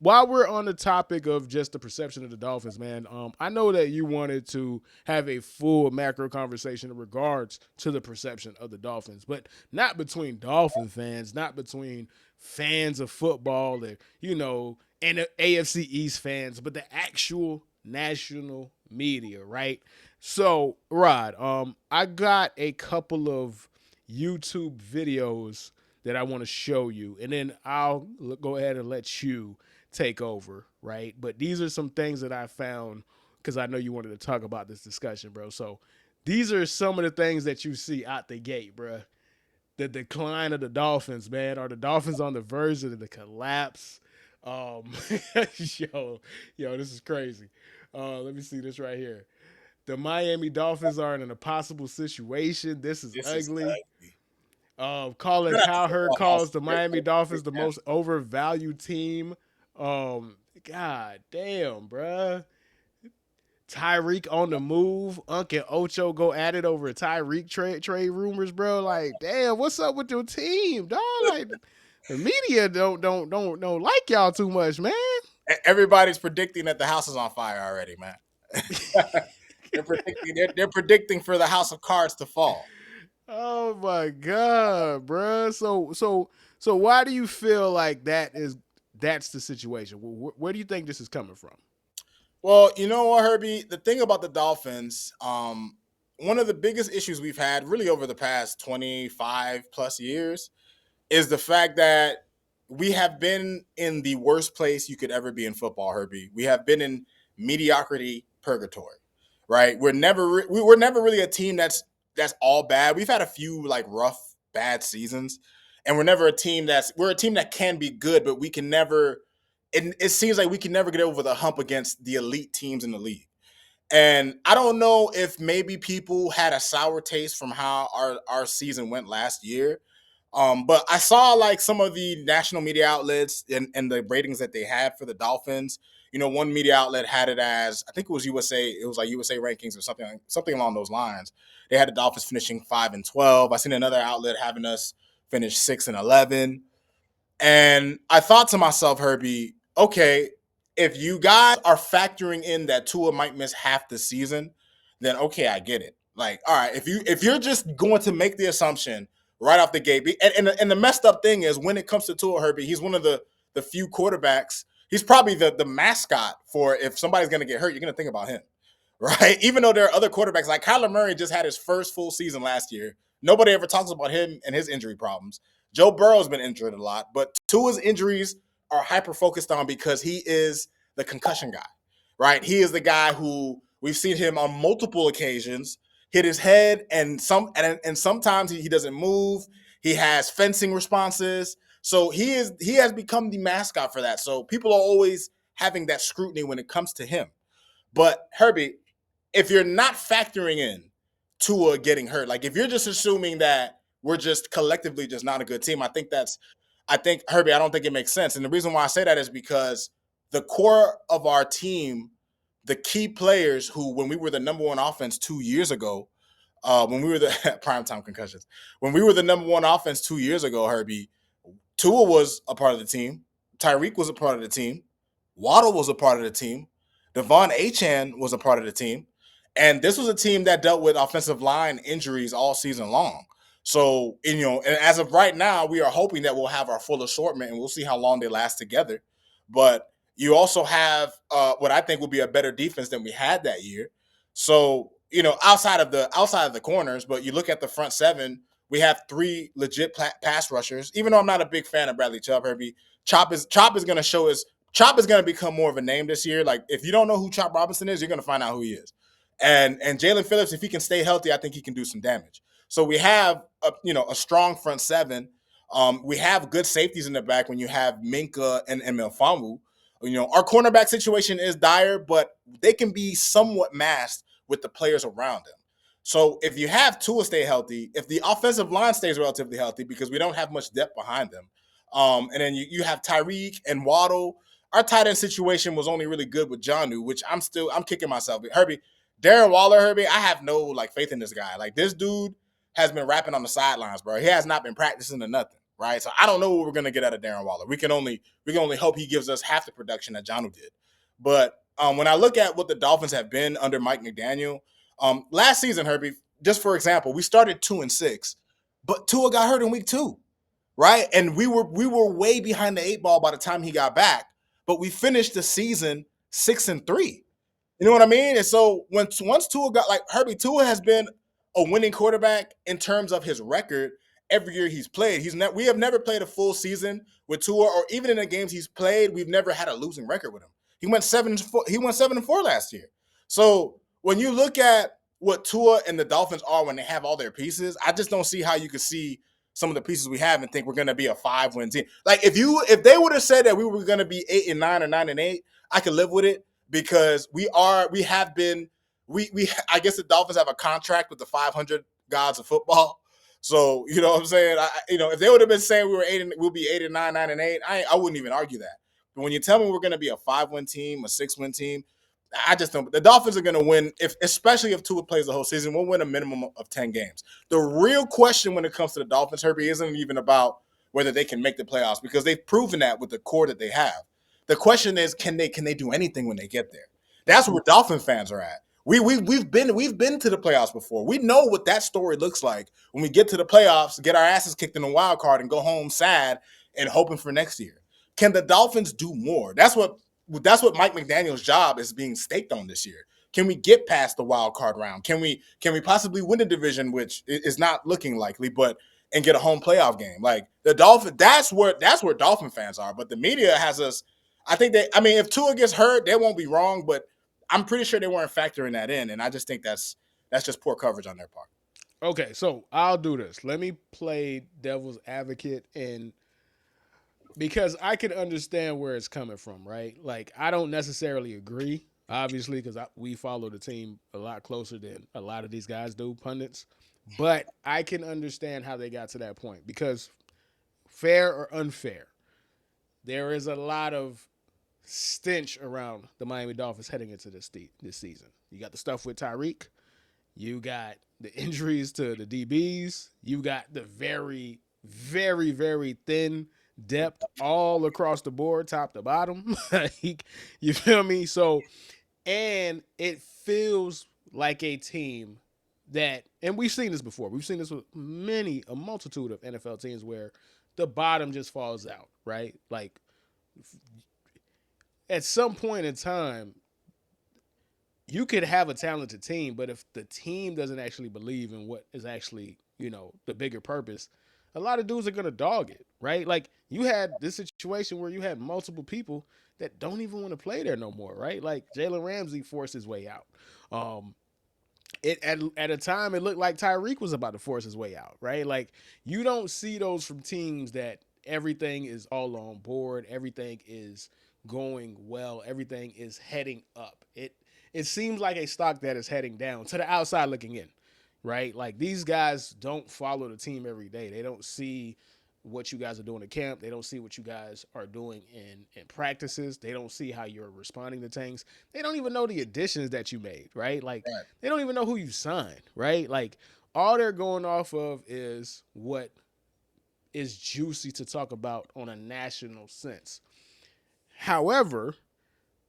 while we're on the topic of just the perception of the Dolphins, man, I know that you wanted to have a full macro conversation in regards to the perception of the Dolphins, but not between Dolphin fans, not between fans of football and and the AFC East fans, but the actual national media, right? So, Rod, I got a couple of YouTube videos that I want to show you, and then I'll go ahead and let you take over, right? But these are some things that I found because I know you wanted to talk about this discussion, bro. So these are some of the things that you see out the gate, bro. The decline of the Dolphins, man. Are the Dolphins on the verge of the collapse? Um, yo, this is crazy. Let me see this right here. The Miami Dolphins are in an impossible situation. This is This is ugly. ugly. Colin We're gonna have to Cowherd football house calls the here. Miami Dolphins the most overvalued team. God damn, bruh. Tyreek on the move. Unc and Ocho go at it over Tyreek trade rumors, bro. Like, damn, what's up with your team, dog? Like, the media don't like y'all too much, man. Everybody's predicting that the house is on fire already, man. They're predicting for the house of cards to fall. Oh my god, bruh. So why do you feel like that's the situation? Where do you think this is coming from? Well, you know what, Herbie? The thing about the Dolphins, one of the biggest issues we've had really over the past 25 plus years is the fact that we have been in the worst place you could ever be in football, Herbie. We have been in mediocrity purgatory, right? We're never really a team that's all bad. We've had a few like rough bad seasons, and we're a team that can be good, but we can never. It seems like we can never get over the hump against the elite teams in the league. And I don't know if maybe people had a sour taste from how our season went last year. But I saw like some of the national media outlets and the ratings that they had for the Dolphins. You know, one media outlet had it as I think it was USA. It was like USA rankings or something along those lines. They had the Dolphins finishing 5-12. I seen another outlet having us finish 6-11. And I thought to myself, Herbie, okay, if you guys are factoring in that Tua might miss half the season, then okay, I get it. Like, all right, if you're just going to make the assumption right off the gate, and the messed up thing is when it comes to Tua, Herbie, he's one of the few quarterbacks. He's probably the mascot for if somebody's going to get hurt, you're going to think about him, right? Even though there are other quarterbacks like Kyler Murray just had his first full season last year. Nobody ever talks about him and his injury problems. Joe Burrow's been injured a lot, but Tua's injuries are hyper focused on because he is the concussion guy, right? He is the guy who we've seen him on multiple occasions hit his head, and sometimes he doesn't move. He has fencing responses, so he has become the mascot for that. So people are always having that scrutiny when it comes to him. But Herbie, if you're not factoring in Tua getting hurt, like if you're just assuming that we're just collectively just not a good team, I think Herbie, I don't think it makes sense. And the reason why I say that is because the core of our team, the key players who, when we were the number one offense 2 years ago, when we were the primetime concussions, when we were the number one offense 2 years ago, Herbie, Tua was a part of the team. Tyreek was a part of the team. Waddle was a part of the team. Devon Achan was a part of the team. And this was a team that dealt with offensive line injuries all season long. So, and as of right now, we are hoping that we'll have our full assortment and we'll see how long they last together. But you also have what I think will be a better defense than we had that year. So, outside of the corners, but you look at the front seven, we have three legit pass rushers. Even though I'm not a big fan of Bradley Chubb, Herbie, Chop is going to show us. Chop is going to become more of a name this year. Like if you don't know who Chop Robinson is, you're going to find out who he is. And Jalen Phillips, if he can stay healthy, I think he can do some damage. So we have a strong front seven. We have good safeties in the back when you have Minka and Melfamu. Our cornerback situation is dire, but they can be somewhat masked with the players around them. So if you have Tua stay healthy, if the offensive line stays relatively healthy, because we don't have much depth behind them, and then you have Tyreek and Waddle. Our tight end situation was only really good with Jonnu, which I'm kicking myself. Herbie, Darren Waller, Herbie, I have no faith in this guy. Like this dude has been rapping on the sidelines, bro. He has not been practicing or nothing. right? So I don't know what we're gonna get out of Darren Waller. We can only hope he gives us half the production that Jonnu did. But when I look at what the Dolphins have been under Mike McDaniel, last season, Herbie, just for example, we started 2-6, but Tua got hurt in week 2, right? And we were way behind the 8 ball by the time he got back, but we finished the season 6-3. You know what I mean? And so once Tua got, like, Herbie, Tua has been a winning quarterback in terms of his record every year he's played. We have never played a full season with Tua, or even in the games he's played, we've never had a losing record with him. He went 7-4. He went 7-4 last year. So when you look at what Tua and the Dolphins are when they have all their pieces, I just don't see how you could see some of the pieces we have and think we're going to be a 5-win team. Like, if they would have said that we were going to be 8-9 or 9-8, I could live with it, because we have been, I guess the Dolphins have a contract with the 500 gods of football. So, you know what I'm saying? If they would have been saying we'll be 8-9, 9-8, I wouldn't even argue that. But when you tell me we're going to be a 5-win team, a 6-win team, I just don't. The Dolphins are going to win, especially if Tua plays the whole season. We'll win a minimum of 10 games. The real question when it comes to the Dolphins, Herbie, isn't even about whether they can make the playoffs, because they've proven that with the core that they have. The question is, can they do anything when they get there? That's where Dolphin fans are at. We've been to the playoffs before. We know what that story looks like when we get to the playoffs, get our asses kicked in the wild card, and go home sad and hoping for next year. Can the Dolphins do more? That's what Mike McDaniel's job is being staked on this year. Can we get past the wild card round? Can we possibly win the division, which is not looking likely, and get a home playoff game? Like, the Dolphins, that's where Dolphin fans are. But the media has us. If Tua gets hurt, they won't be wrong, but I'm pretty sure they weren't factoring that in, and I just think that's just poor coverage on their part. Okay, so I'll do this. Let me play devil's advocate, and because I can understand where it's coming from, right? Like, I don't necessarily agree, obviously, because we follow the team a lot closer than a lot of these guys do, pundits. But I can understand how they got to that point, because fair or unfair, there is a lot of stench around the Miami Dolphins heading into this season. You got the stuff with Tyreek. You got the injuries to the DBs. You got the very, very, very thin depth all across the board, top to bottom. You feel me? So, and it feels like a team that, and we've seen this before. We've seen this with a multitude of NFL teams where the bottom just falls out, right? Like, at some point in time, you could have a talented team, but if the team doesn't actually believe in what is actually, the bigger purpose, a lot of dudes are going to dog it, right? Like, you had this situation where you had multiple people that don't even want to play there no more, right? Like, Jalen Ramsey forced his way out. At a time, it looked like Tyreek was about to force his way out, right? Like, you don't see those from teams that everything is all on board, everything is going well, everything is heading up. It seems like a stock that is heading down to the outside looking in, right? Like, these guys don't follow the team every day. They don't see what you guys are doing at camp. They don't see what you guys are doing in practices. They don't see how you're responding to things. They don't even know the additions that you made, right? Like, Right. they don't even know who you signed, right? Like, all they're going off of is what is juicy to talk about on a national sense. However,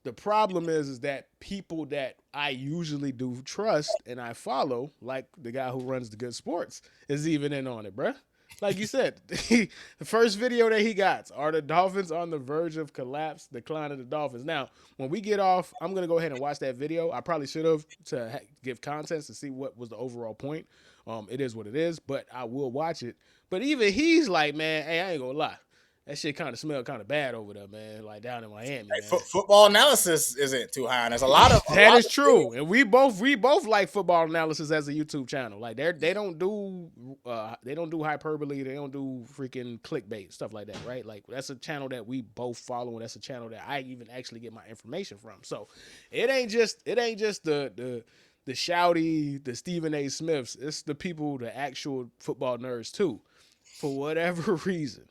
the problem is that people that I usually do trust and I follow, like the guy who runs the Good Sports, is even in on it, bruh. Like you said, the first video that he got, are the Dolphins on the verge of collapse? Decline of the Dolphins. Now, when we get off, I'm going to go ahead and watch that video. I probably should have to give context to see what was the overall point. It is what it is, but I will watch it. But even he's like, man, hey, I ain't going to lie. That shit kind of smelled kind of bad over there, man. Like, down in Miami, man. Football analysis isn't too high, and there's a lot of that is true, and we both like football analysis as a YouTube channel. Like, they don't do hyperbole, they don't do freaking clickbait stuff like that, right? Like, that's a channel that we both follow, and that's a channel that I even actually get my information from. So it ain't just the shouty, the Stephen A. Smiths. It's the people, the actual football nerds too. For whatever reason,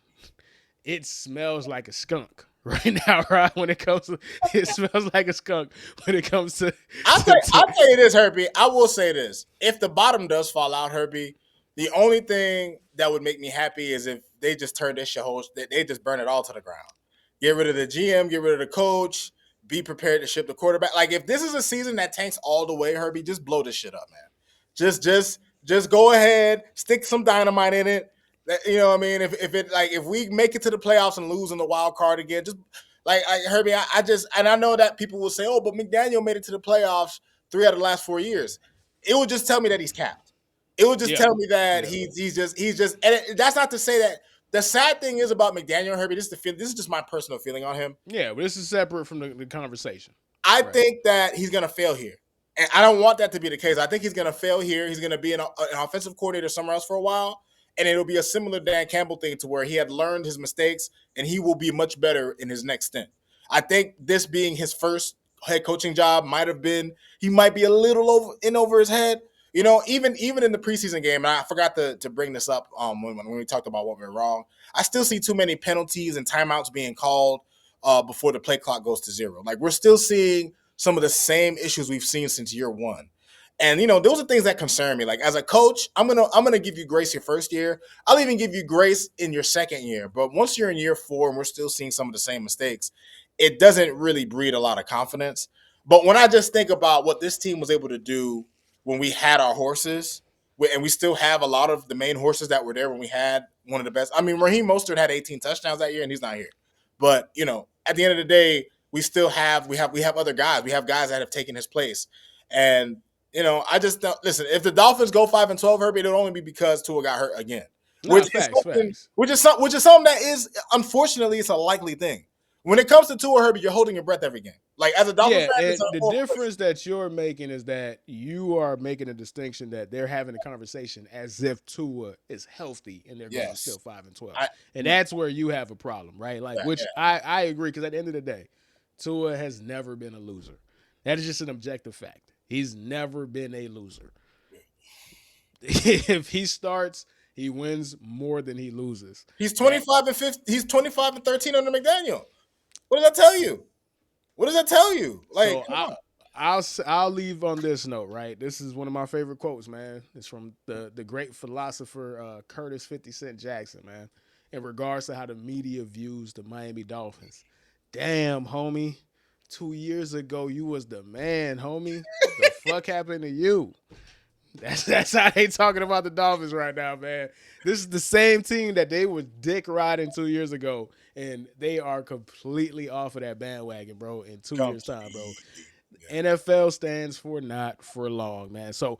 it smells like a skunk right now, right? It smells like a skunk when it comes to. I'll tell you this, Herbie. I will say this: if the bottom does fall out, Herbie, the only thing that would make me happy is if they just turned this shit whole. They just burn it all to the ground. Get rid of the GM, get rid of the coach. Be prepared to ship the quarterback. Like if this is a season that tanks all the way, Herbie, just blow this shit up, man. Just go ahead, stick some dynamite in it. You know what I mean? If we make it to the playoffs and lose in the wild card again, just like Herbie, I just and I know that people will say, oh, but McDaniel made it to the playoffs 3 out of the last 4 years. It would just tell me that he's capped. It would just Yeah. tell me that Yeah. he's just. And that's not to say that the sad thing is about McDaniel, Herbie. This is just my personal feeling on him. Yeah, but this is separate from the conversation. I Right. think that he's going to fail here. And I don't want that to be the case. I think he's going to fail here. He's going to be an offensive coordinator somewhere else for a while. And it'll be a similar Dan Campbell thing to where he had learned his mistakes and he will be much better in his next stint. I think this being his first head coaching job he might be a little over his head. You know, even in the preseason game, and I forgot to bring this up when we talked about what went wrong. I still see too many penalties and timeouts being called before the play clock goes to zero. Like we're still seeing some of the same issues we've seen since year one. And those are things that concern me. Like as a coach, I'm gonna give you grace your first year. I'll even give you grace in your second year. But once you're in year 4 and we're still seeing some of the same mistakes, it doesn't really breed a lot of confidence. But when I just think about what this team was able to do when we had our horses, and we still have a lot of the main horses that were there when we had one of the best. I mean, Raheem Mostert had 18 touchdowns that year, and he's not here. But at the end of the day, we have other guys. We have guys that have taken his place, and I just don't listen. If the Dolphins go 5-12, Herbie, it'll only be because Tua got hurt again, Nah, facts, facts. which is something that is unfortunately it's a likely thing. When it comes to Tua, Herbie, you're holding your breath every game. Like as a Dolphins Yeah, fan, it's and the a difference that you're making is that you are making a distinction that they're having a conversation as if Tua is healthy and they're going still yes. 5-12, I, and that's where you have a problem, right? Like, yeah, which yeah. I agree because at the end of the day, Tua has never been a loser. That is just an objective fact. He's never been a loser. If he starts, he wins more than he loses. He's 25-15. He's 25-13 under McDaniel. What does that tell you? What does that tell you? Like, So come on. I'll leave on this note, right? This is one of my favorite quotes, man. It's from the great philosopher Curtis 50 Cent Jackson, man, in regards to how the media views the Miami Dolphins. Damn, homie. 2 years ago, you was the man, homie. What the fuck happened to you? That's how they talking about the Dolphins right now, man. This is the same team that they were dick riding 2 years ago, and they are completely off of that bandwagon, bro. In 2 years' time, bro. Completely. Yeah. NFL stands for not for long, man. So